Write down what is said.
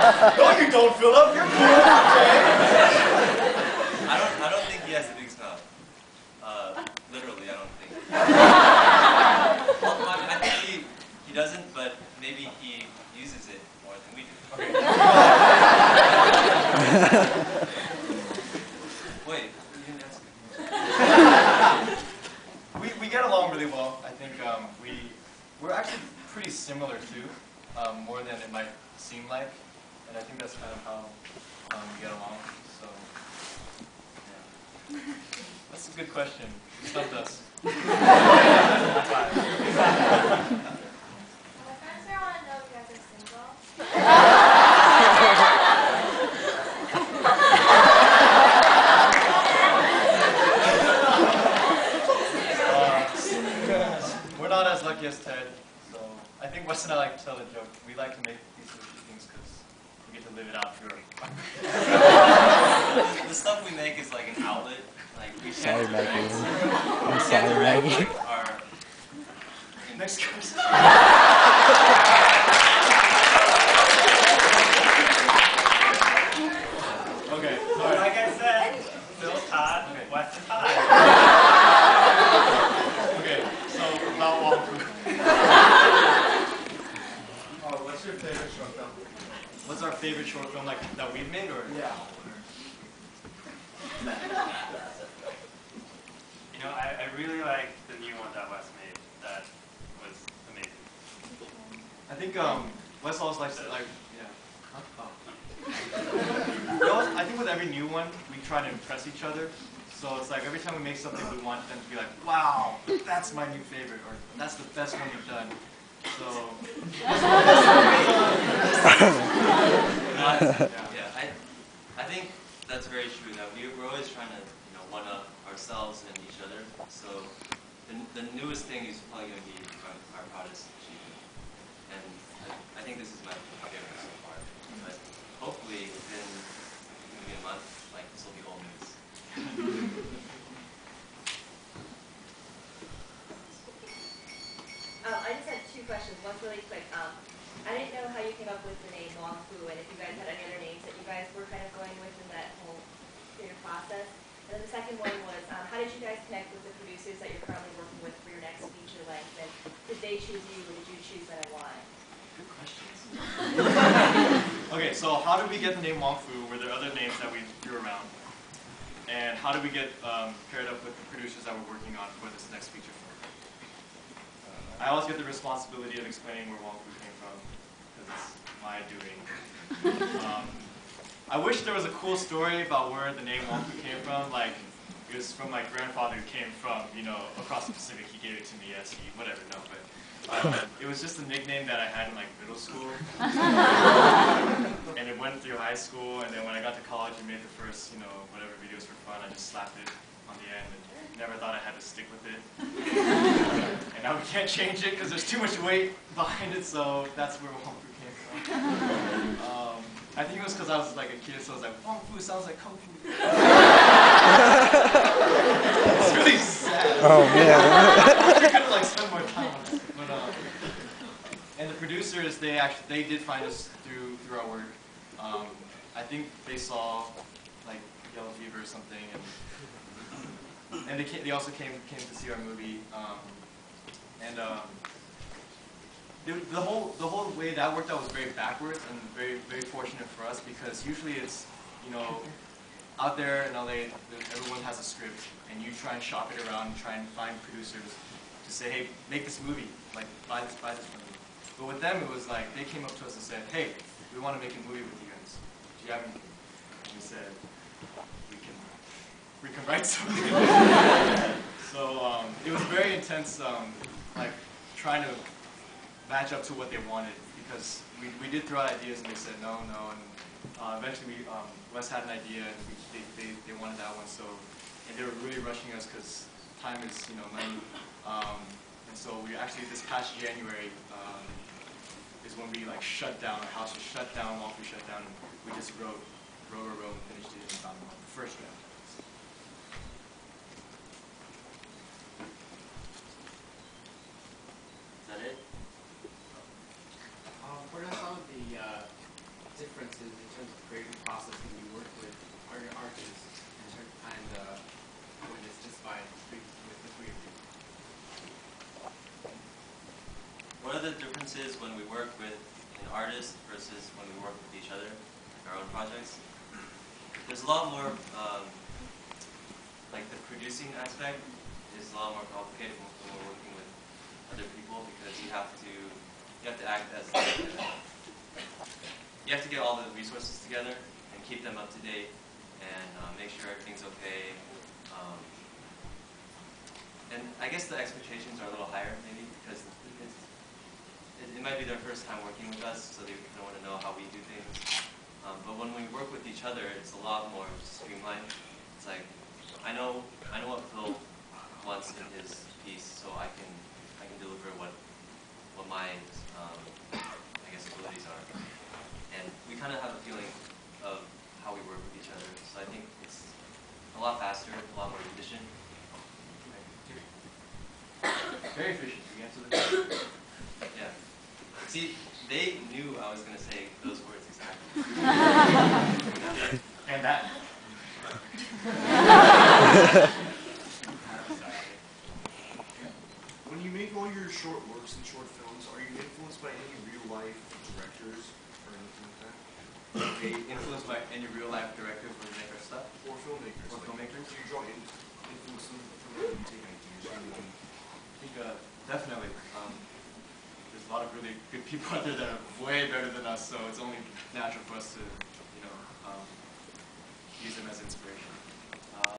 No, you don't, Philip. You're cool. I don't think he has a big mouth. Literally, I don't think. Well, I think he doesn't, but maybe he uses it more than we do. Okay. Wait, you didn't answer. We get along really well. I think we're actually pretty similar too, more than it might seem like, and I think that's kind of how we get along. So, yeah. That's a good question. You stumped us. My friends here want to know if you guys are single. We're not as lucky as Ted, so I think Wes and I like to tell a joke. We like to make these sort of things because we get to live it out through The stuff we make is like an outlet. Like we Sorry, can't Maggie. direct. I'm sorry, Maggie. our next question. Okay, sorry. Like I said, Phil's hot, Wes is hot. Okay, so about Wongfu. What's your favorite short film? What's our favorite short film like that we've made, or? Yeah. You know, I really like the new one that Wes made. That was amazing. I think Wes always likes to yeah. Huh? Oh. I think with every new one, we try to impress each other. So it's like every time we make something, we want them to be like, "Wow, that's my new favorite," or "That's the best one you've done." So. Yeah, I think that's very true. That we're always trying to one up ourselves and each other. So the newest thing is probably going to be our proudest achievement. And I think this is my favorite so far. But hopefully within maybe a month, like this will be old news. I just had two questions. One's really quick. I didn't know how you came up with the name Wongfu, and if you guys had any other names that you guys were kind of going with in that whole creative process. And then the second one was, how did you guys connect with the producers that you're currently working with for your next feature length? And did they choose you, or did you choose them, and why? Good questions. Okay, so how did we get the name Wongfu? Were there other names that we threw around? And how did we get paired up with the producers that we're working on for this next feature film? I always get the responsibility of explaining where Wongfu came from, because it's my doing. I wish there was a cool story about where the name Wongfu came from. Like, it was from my grandfather who came from, across the Pacific. He gave it to me, yes, whatever, no, but it was just a nickname that I had in, like, middle school. And it went through high school, and then when I got to college and made the first, whatever videos for fun, I just slapped it on the end and never thought I had to stick with it. And now we can't change it because there's too much weight behind it, so that's where Wongfu came from. I think it was because I was like a kid, so I was like, Wongfu sounds like Kung Fu. It's really sad. Oh, man. We could have like spent more time on it. But, and the producers, they did find us through our work. I think they saw like Yellow Fever or something, and they also came to see our movie. The whole way that worked out was very backwards and very fortunate for us, because usually it's out there in LA, everyone has a script, and you try and shop it around and try and find producers to say, hey, make this movie, like buy this movie. But with them, it was like they came up to us and said, hey, we want to make a movie with you guys. Do you have anything? And we said, we can write something. So it was very intense, like trying to match up to what they wanted, because we did throw out ideas and they said no, and eventually Wes had an idea and they wanted that one, so, and they were really rushing us because time is money, and so we actually, this past January is when we like shut down, our house was shut down, Wongfu shut down, and we just wrote and finished it in about a month, the first draft. Is that it? What are some of the different differences in terms of creative process when you work with other artists and when it's just by with the three of you? One of the differences when we work with an artist versus when we work with each other, like our own projects, there's a lot more, like the producing aspect is a lot more complicated when we're working with other people because you have to act as, you have to get all the resources together and keep them up to date and make sure everything's okay. And I guess the expectations are a little higher maybe because it might be their first time working with us, so they kind of want to know how we do things. But when we work with each other, it's a lot more streamlined. It's like I know what Phil wants in his piece, so I can deliver what my I guess abilities are. And we kind of have a feeling of how we work with each other. So I think it's a lot faster, a lot more efficient. Very efficient. You answered the question. Yeah. See, they knew I was going to say those words exactly. And that. When you make all your short works and short films, are you influenced by any real life directors or anything like that? Are they influenced by any real life directors when they make our stuff? Or filmmakers? Or filmmakers? Do you draw influence from them? You take ideas from them? I think definitely. There's a lot of really good people out there that are way better than us, so it's only natural for us to, use them as inspiration.